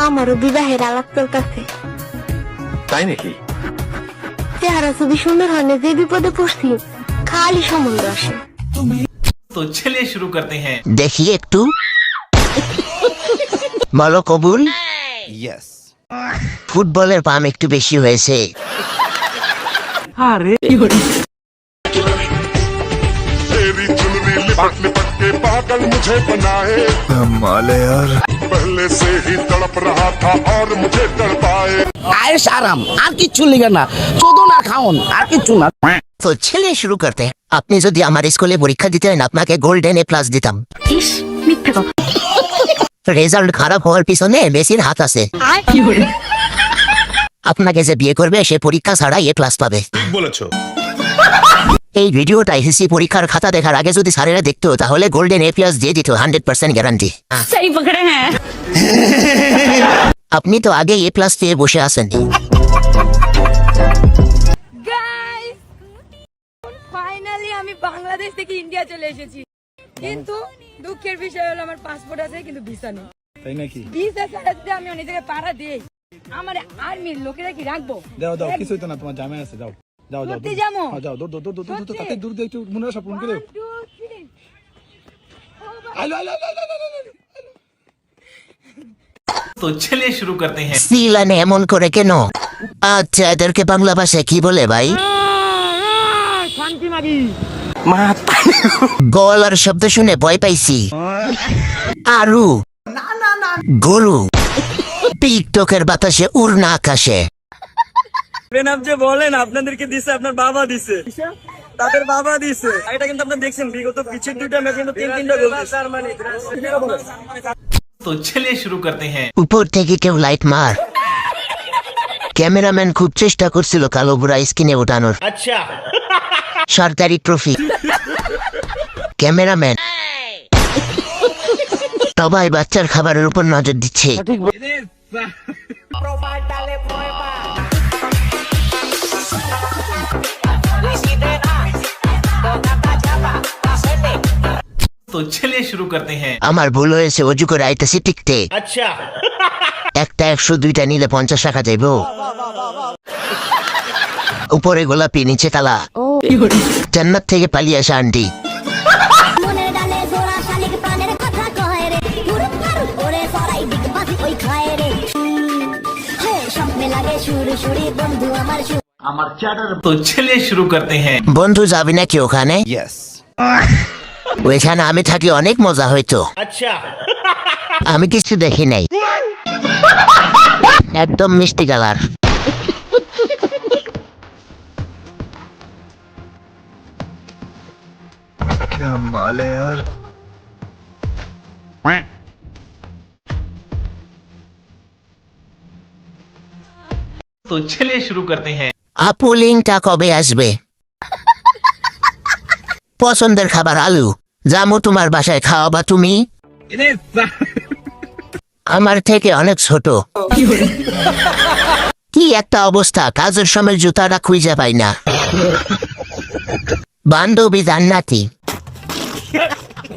আমারও বিবাহের আলাপ চলতেছে। তাই নাকি? চেহারা ছবি সুন্দর হলে যে বিপদে পড়ছি খালি সম্বন্ধ আসে। तो चलिए शुरू करते हैं। দেখি একটু বলো কবুল। ইয়েস। ফুটবলের পাম একটু বেশি হয়েছে। तेरी चुनरी लिपट लिपट के पागल मुझे बनाए। মালে আর पहले से ही तड़प रहा था और मुझे तड़पाए। আয়েশ আরাম আর কিচ্ছু লিগে না, চোদন আর খাওন আর কিচ্ছু না। তো ছেলে শুরু করতে আপনি যদি আমার স্কুলে পরীক্ষা দিতেন আপনাকে গোল্ডেন এ প্লাস দিতাম। ইস মিথ্যা কথা। রেজাল্ট খারাপ হওয়ার পিছনে মেসির হাত আছে। আপনাকে যে বিয়ে করবে সে পরীক্ষা ছাড়া এ প্লাস পাবে। বলেছো। এই ভিডিওটা এসএসসি পরীক্ষার খাতা দেখার আগে যদি স্যারেরা দেখতো তাহলে গোল্ডেন এ প্লাস দিয়ে দিত 100% গ্যারান্টি। সহি পকড়ে হ্যাঁ। আপনি তো আগে এ প্লাস পেয়ে বসে আছেন। গাইস, ফাইনালি আমি বাংলাদেশ থেকে ইন্ডিয়া চলে এসেছি, কিন্তু দুঃখের বিষয় হলো আমার পাসপোর্ট আছে কিন্তু ভিসা নেই। তাই নাকি? ভিসা ছাড়া যদি আমি অনেক জায়গায় পাড়া দিই, আমার আর্মির লোকেরা কি রাখবো? দাও দাও, কিছু হইতো না, তোমার জামাই আছে, যাও যাও যাও। সত্যি যাবো? হ্যাঁ, যাও, দৌড় দৌড় দৌড় দৌড় দৌড়, তাতে দূর দিয়ে একটু মনে রাখা ফোন করে। 1 2 3 আলো আলো আলো আলো আলো, আলো। तो चलिए शुरू करते हैं। সিলানে এমন করে কেন? আচ্ছা এদেরকে বাংলা ভাষায় কি বলে ভাই? গলার শব্দ শুনে ভয় পাইছি। আরু গরু টিকটকের বাতাসে উড়না আকাশে। যে বলেন আপনাদেরকে দিছে আপনার বাবা দিছে, তাদের বাবা দিছে। এটা কিন্তু আপনারা দেখছেন বিগত পিছের দুইটা ম্যাচ কিন্তু 3-3টা গোল দিছে। तो चलिए शुरू करते हैं। উপর থেকে কেউ লাইট মার। ক্যামেরাম্যান খুব চেষ্টা করছিল কালো বুড়া স্ক্রিনে ওঠানোর। আচ্ছা সরকারি ট্রফি। ক্যামেরাম্যান সবাই বাচ্চার খাবারের উপর নজর দিচ্ছে। तो चलिए शुरू करते हैं। আমার ভুল হয়েছে, অজু করে আইতেছি টিকতে। আচ্ছা একটা 100 2টা নিলে 50 টাকা যাইব। উপরে গোলাপি নিচে কালা। জান্নাত থেকে পালিয়ে আসা আন্টি। মনের ডালে জোড়া শালিক প্রাণের কথা কয় রে, হুরুপ হারুপ ওরে সরাই ডিগবাজি ওই খায় রে। হে স্বপ্নে লাগে সুরে সুরে বন্ধু আমার तो चलिए शुरू करते हैं। বন্ধু যাবি নাকি ওখানে? ইয়েস। ওইখানে আমি থাকি অনেক মজা হইতো। আচ্ছা আমি কিছু দেখি নাই, একদম মিষ্টি কালার। মালে আর तो चलिए शुरू करते हैं। আপু লিংকটা কবে আসবে? পছন্দের খাবার আলু, জামু তোমার বাসায় খাওয়াবা তুমি? আমার থেকে অনেক ছোট। কি একটা অবস্থা, কাজের সময় জুতাটা খুঁজে পাই না। বান্ধবী জান্নাতি